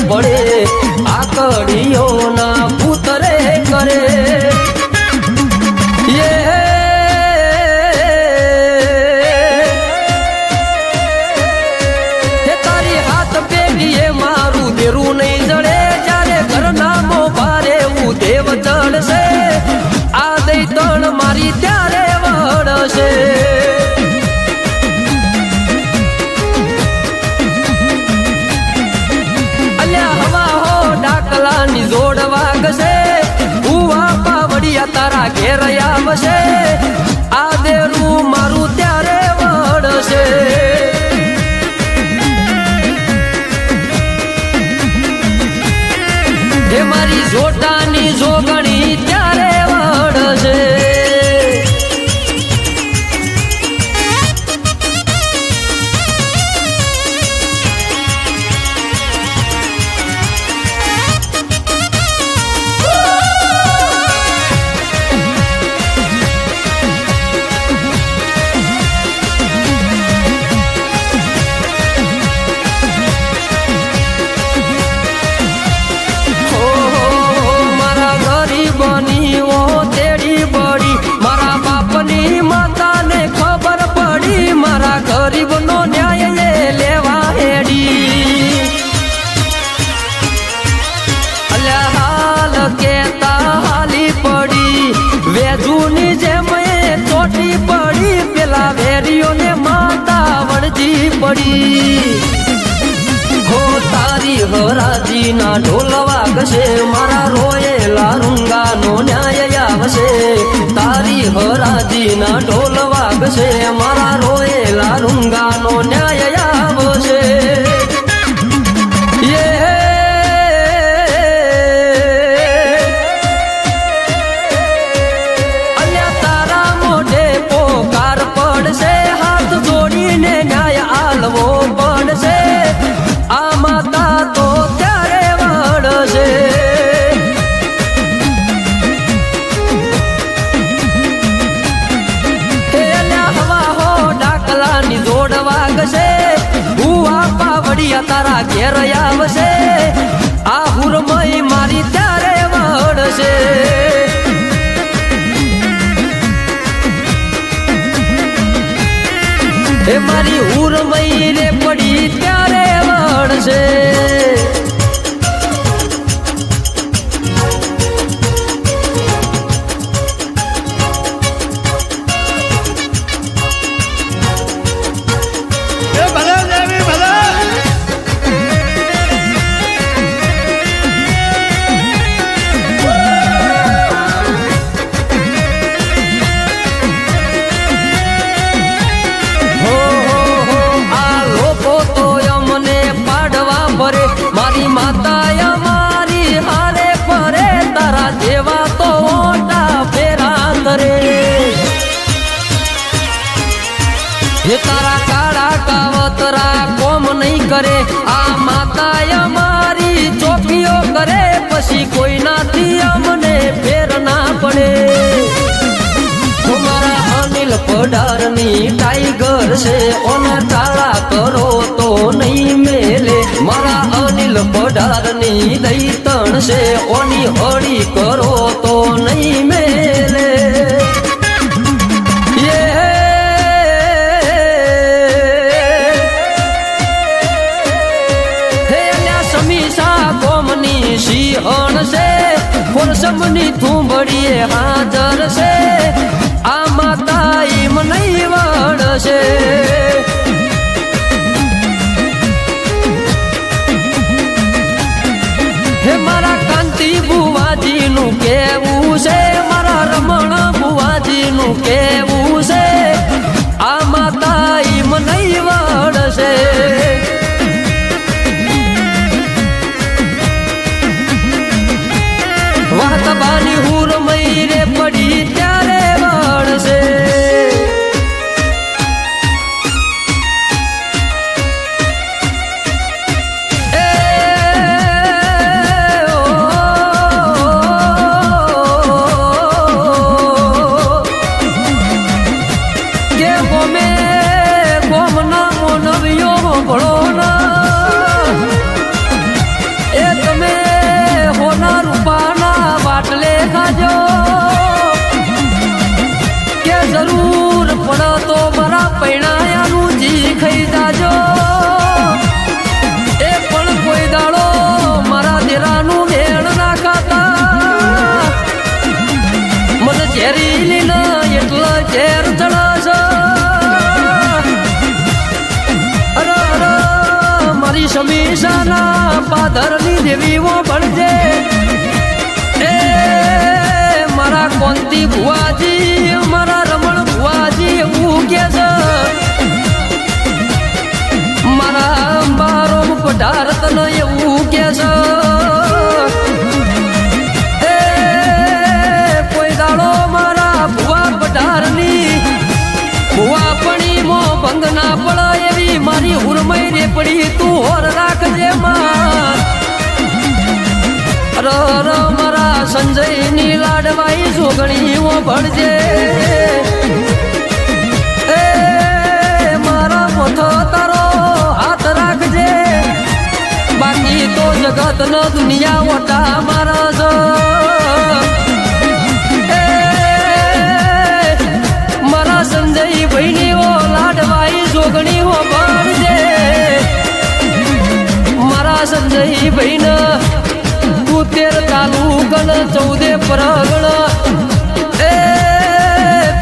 પડે આકડીઓના પુતરે કરે તારી હાથ પેઢીએ મારું દેરું નહીં જડે જ્યારે ઘરના મો ભારે દેવ ચડશે આ દઈ તણ મારી ત્યારે વળશે ડાકલાની જોડ વાગશે ઉવા પાવડિયા તારા ઘેર આવશે આ દેરું મારું ત્યારે વળશે હે મારી જોટાની જોગણી ત્યારે વળશે ગરીબનો ન્યાય લેવા હેડી અલ્યા હાલ કેતા હાલી પડી વેજુની જેમ ચોટી પડી પેલા વેરીઓને માતા વળજી પડી હો તારી હરાજી ના ઢોલ વાગશે મારા રોયેલા રૂંગાનો ન્યાય આવશે તારી હરાજી ના ઢોલ વાગશે મારા રોયેલા રૂંગાનો ન્યાય આવશે અલ્યા તારા મોઢે પોકાર પડશે હાથ જોડીને ન્યાય આલવો પડશે આ માતા તો ત્યારે વળશે જોડ વાગશે ભૂવા પાવડિયા તારા ઘેર આવશે આ હુરમઈ મારી ત્યારે વળશે એ મારી હુરમઈ રે પડી ત્યારે વળશે મારી માતા મારી હારે ફરે તારા જેવા તો ઓટા ફેરા ધરે હે તારા કાળા કાવતરા કોમ નહીં કરે આ માતા મારી ચોકીઓ કરે પછી કોઈ નાથી અમને ફેર ના પડે મારા અનિલ પડારની ટાઈગર છે ઓના ટાળા કરો તો નહીં મેલે મારા અનિલ પડારની દઈ તણ છે ઓની હળી કરો તો નહીં મેલે સમીસા કોમની સિંહણ છે કોરસમની થુંબડીએ હાજર છે આ માતા ઈમ નહીં વળશે હે મારા કાંતિ બુવાજીનું કેવું છે મારા રમણ બુવાજીનું કેવું છે આ માતા ઈમ નહીં વળશે વાતબાની હુરમઈ રે પડી ત્યારે વળશે સમીસાના પાધરની દેવીઓ ભણજે એ મારા કોંતી ભુવાજી મારા રમણ ભુવાજી એવું કે છે મારા બારોમ પઢાર તને એવું કે છે એ કોઈ દાડો મારા ભુવા પઢારની ભુવા પણી મો ભંગ ના પડે એવી મારી ઉર્મઈ રે પડી તું હોર રાખજે માં ર મારા સંજય ની લાડવાઈ જોગણી ઓ ભળજે એ મારા મોથો તારો હાથ રાખજે બાકી તો જગત ન દુનિયા ઓટા મારા છો મારા સંજય ભાઈની ઓ લાડવાઈ જોગણી ઓ ભળજે મારા સંજય ભાઈને 13 તાલુકન 14 પરગણ એ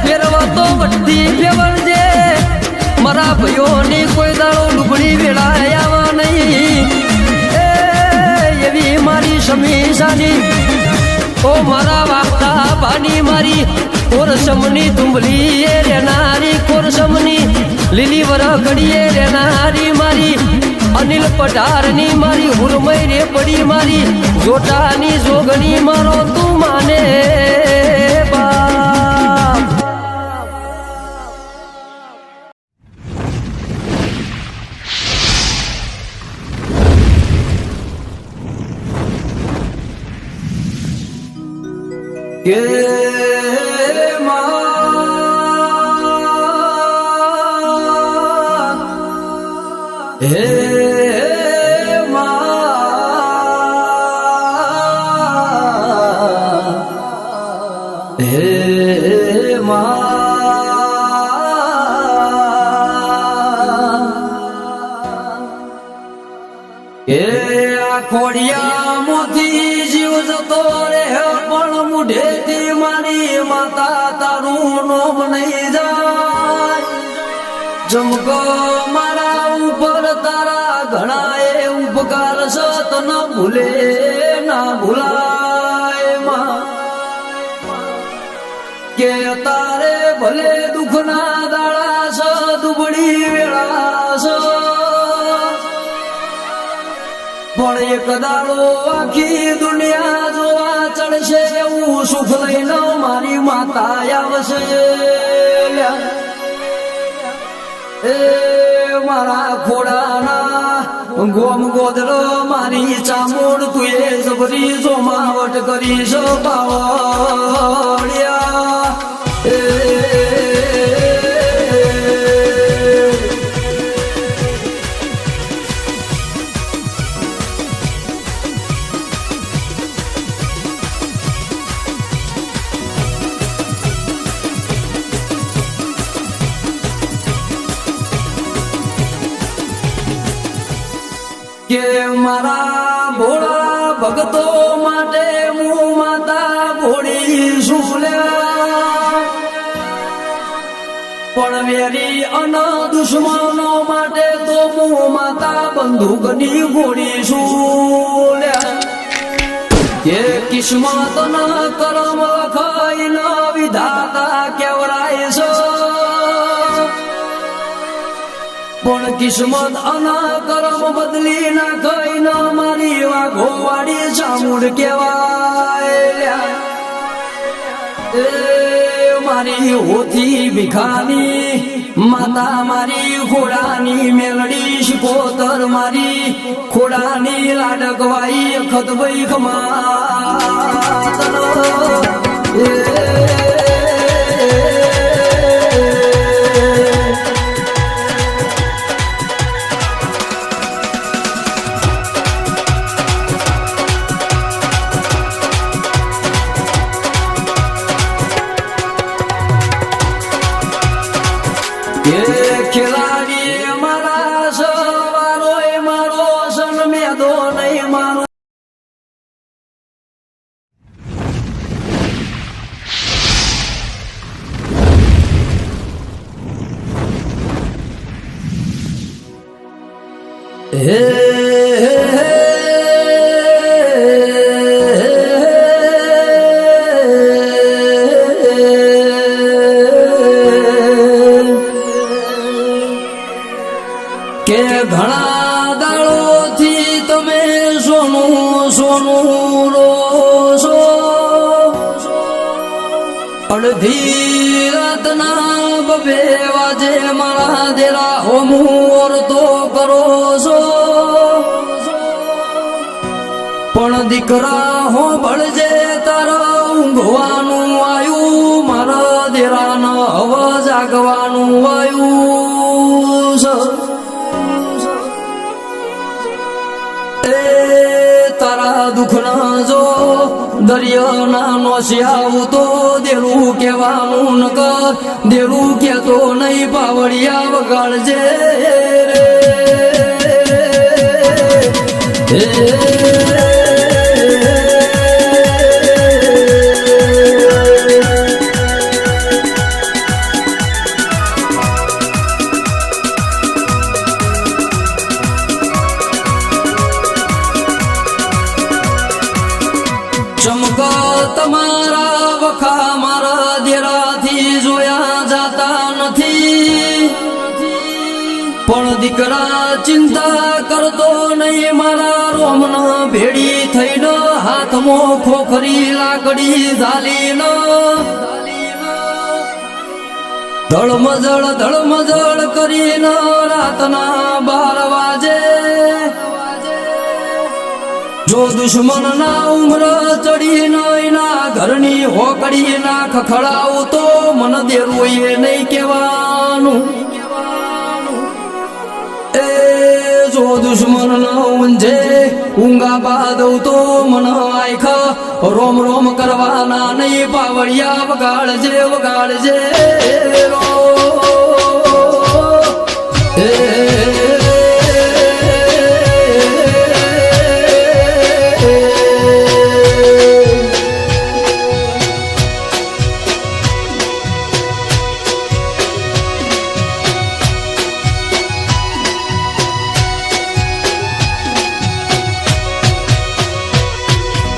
ફેરવા તો વડતી ફેવરજે મારા ભાઈઓની કોઈ દાડો લુગડી વેળાયા નહીં એ એવી મારી સમીસાની ઓ મારા વાગતા ભાની મારી કોરસમની તુંબલી એ રેનારી કોરસમની લીલી વરઘડીએ રેનારી મારી અનિલ પઢારની મારી હુરમઈ રે પડી મારી જોટાની જોગણી મારો તું માને બાપ કે હે ખોડિયા મોથી જીવ જતો રે પણ મુઢેથી મારી માતા તારું નોમ નહીં જાય જમકો મારા ઉપર તારા ઘણા એ ઉપકાર સત ન ભૂલે ના ભૂલાય માં કે તારે ભલે દુઃખના દાડા સ દુબળી વેળા સ પણ એક દાડો આખી દુનિયા જોવા ચડશે એવું સુખ લઈને મારી માતા આવશે એ મારા ખોડાના ગોમ ગોદડો મારી ચામોડ તું એ જબરી જોમાવટ કરીશ પાવડિયા કે મારા ભોળા ભગતો માટે હું માતા ભોળી સુલ્યા પણ વેરી અન દુશ્મનો માટે તો હું માતા બંદૂકની ગોળી સુલ્યા કે કિસ્મત ના કરમ લખાઈ ન વિધાતા કેવરાય છે પણ કિસ્મત અના કરમ બદલી ના કઈ ન મારી વાઘોવાડી ચામુંડ કેવાય એ મારી હોતી ભીખાની માતા મારી ખોડાની મેલડી શિકોતર મારી ખોડાની લાડકવાઈ અખત ભાઈ ખમાતર ખેલાડી મારા સવારો મારો સન મેદો નહીં મારો હે સોનું રોસો અડધી રાતના બબે વાજે મારા દેરા હોમું ઓરતો કરો છો પણ દીકરા હો ભળજે તારા ઊંઘવાનું આયું મારા દેરાના હવા જાગવાનું આયું એ તારા દુઃખના જો દરિયાના નોસિયાવું તો દેરું કહેવાનું ન કર દેરું કહેતો નહીં પાવડિયા વગાડજે રે ચમકા તમારા વખા મારા દેરાથી જોયા જાતા નથી પણ દીકરા ચિંતા કરતો નહીં મારા રોમના ભેડી થઈને હાથમાં ખોખરી લાકડી ઝાલીને ધળમજળ કરીને રાતના 12 વાજે જો દુશ્મન ના ઉમર ચડી ના ઘરની હોકડી ના ખખડાવું તો મન દેરું એ નહીં કહેવાનું એ જો દુશ્મન ના ઊંઝે ઊંઘા બાદવ તો મન આખા રોમ રોમ કરવાના નહીં પાવડિયા વગાડજે રો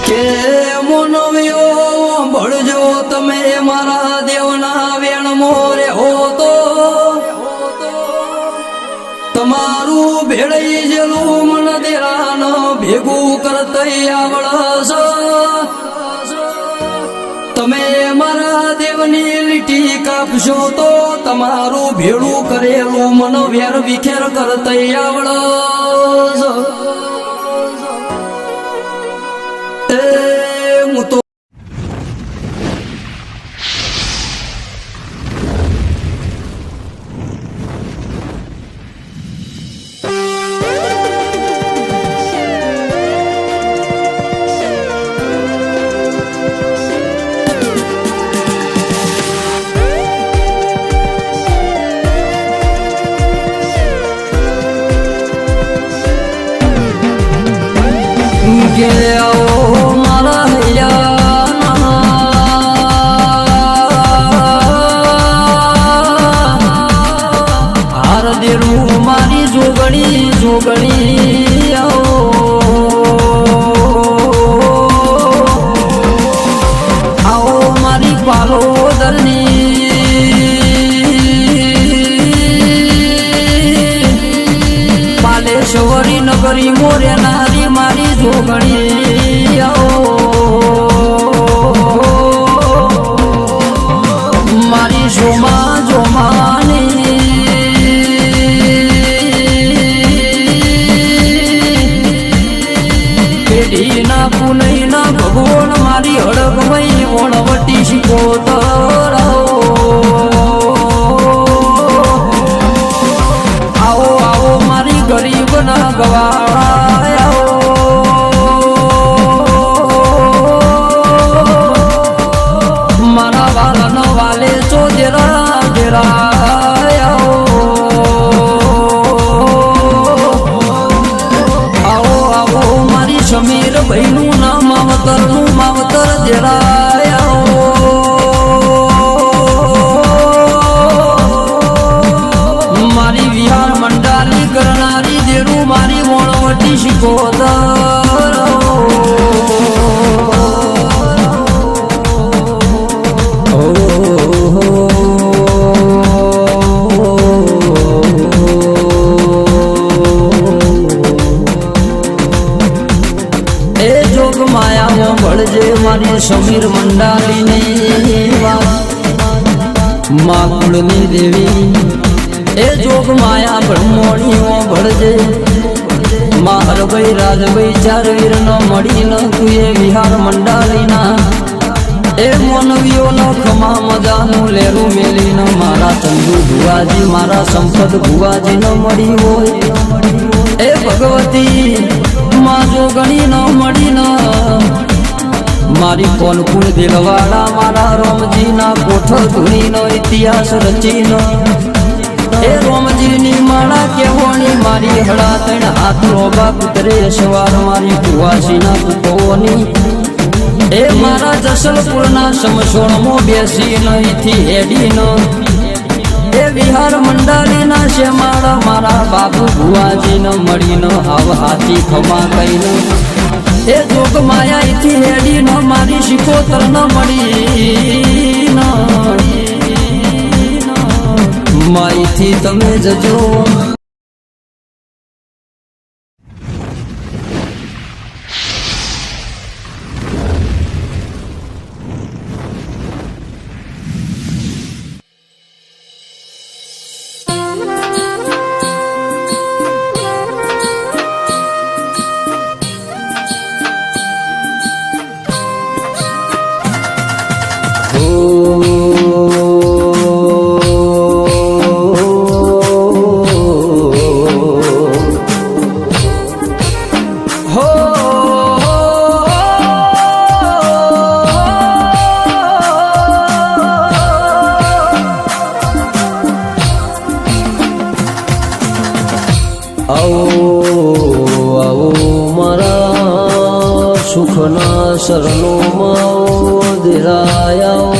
કે મોનવ્યો ભળજો તમે મારા દેવના વેણ મોરે હો તો તમારું ભેળઈ જેલું મન દેરાન ભેગું કરતઈ આવડસ તમે મારા દેવની લીટી કાપશો તો તમારું ભેળું કરેલું મન વેર વિખેર કરતઈ આવડસ હું તો મારી જોગણી આવો મારી પાલોદરની પાલેશ્વરી નગરી મોરે નારી મારી જોગણી મારી જોમાની ના પુનઈ ના ભગવાન મારી હડકમઈ વણવટી શિકોતર આવો આવો મારી ગરીબ ના ગવાળા મારા વાલા ન વાલે ચો દેરા સમીર ભાઈનું ના માવતર દેરાય મારી વિહાર મંડાલી કરનારી દેરું મારી વણવટી શિકોતર ભળજે મારી સમીર મંડાલીની વાત માં કુળની દેવી એ જોગ માયા બ્રહ્મણીઓ ભળજે માં હરભાઈ રાજભાઈ ચાર વીર નો મળી ન તું એ વિહાર મંડાલીના એ મોનવીઓનો ખમા મજાનું લેરું મેલીન મારા ચંદુ ભુવાજી મારા સંપત ભુવાજી ન મળી હોય એ ભગવતી માં જોગણી ન મળી ન મારી કોલકુળ દિલવાળા મારા રોમજીના કોઠ ધૂણીનો ઇતિહાસ રચીનો એ રોમજીની માળા કેવોની મારી હળા તણ હાથ રોબા કુતરે સવાર મારી કુવાસીના કુકોની એ મારા જસલપુરના સમસોણમો બેસી નહીથી હેડીનો એ વિહાર મંડાલીના શેમાળા મારા બાપુ ભુવાજીનો મળીનો આવ હાથી ખમા કહીનો એ જોગ માયાથી હેડીનો મારી શિકોતર ન મળી માઈથી તમે જજો સુખના શરણો માઓ દેરાયા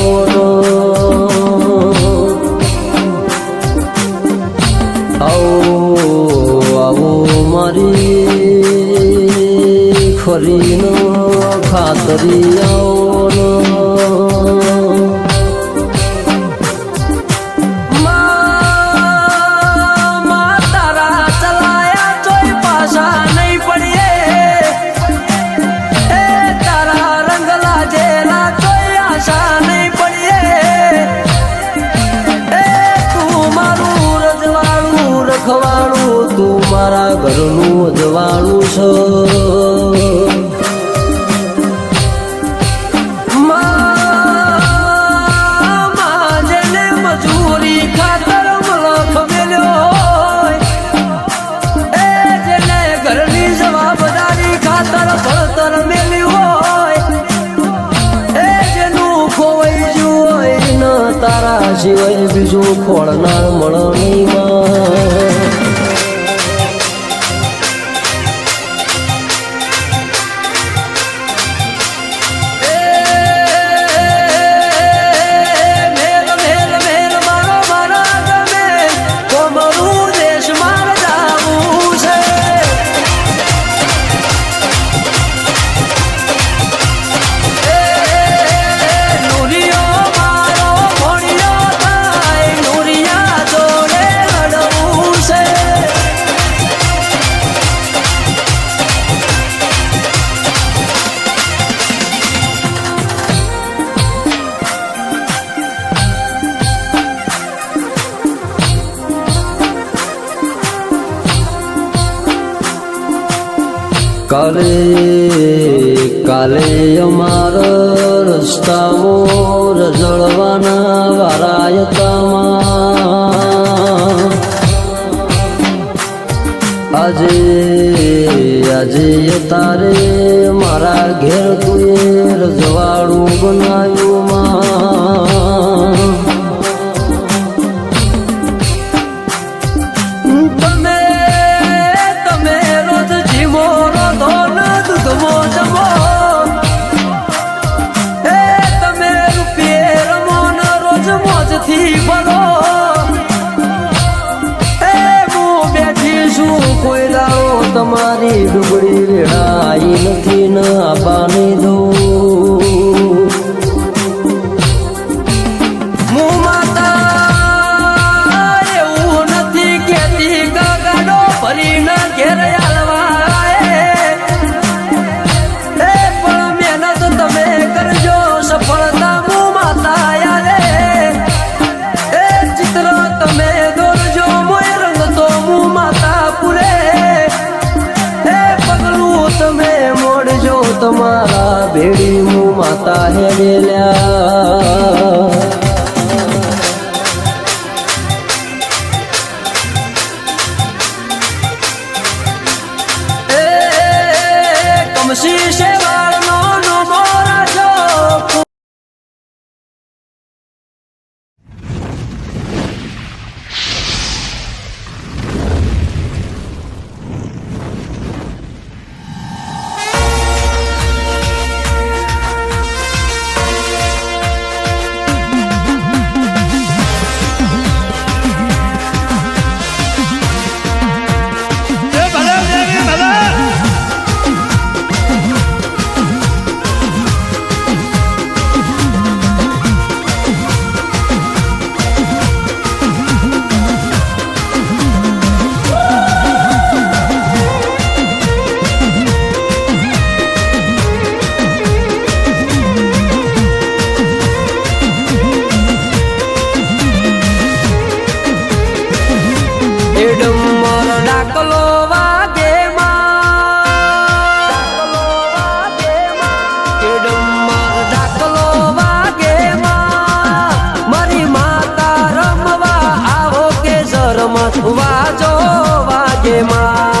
આવો મારી ખરીનો ખાતરી આવો મારા ઘરનું જવાણું છે જેને મજૂરી ખાતર મલખ મેલ્યો એ જેને ઘરની જવાબદારી ખાતર ભણતર મેલ્યું હોય એ જેનું ખોવાઈ ગયું હોય ન તારા સિવાય બીજું ખોળનાર મળે નહીં કાલે અમારા રસ્તામાં રજળવાના વારાયતામાં આજે તારે મારા ઘેર તુએ રજવાડું બનાવ્યું તમે રોજ જીવો તમારી ડુબળી રેડાઈ નથી ન આબાને દઉં હું માતા એવું નથી કેતી ગાડો ભરીને ઘેર આલવા પણ મહેનત તમે તમારા ભેડી હું માતા હે વેલ્યા કમશી શેવાળનો નમો રાજો ડમર ડાકલો વાગે મારી માતા રમવા આવો કે શરમ વાજો વાગે માં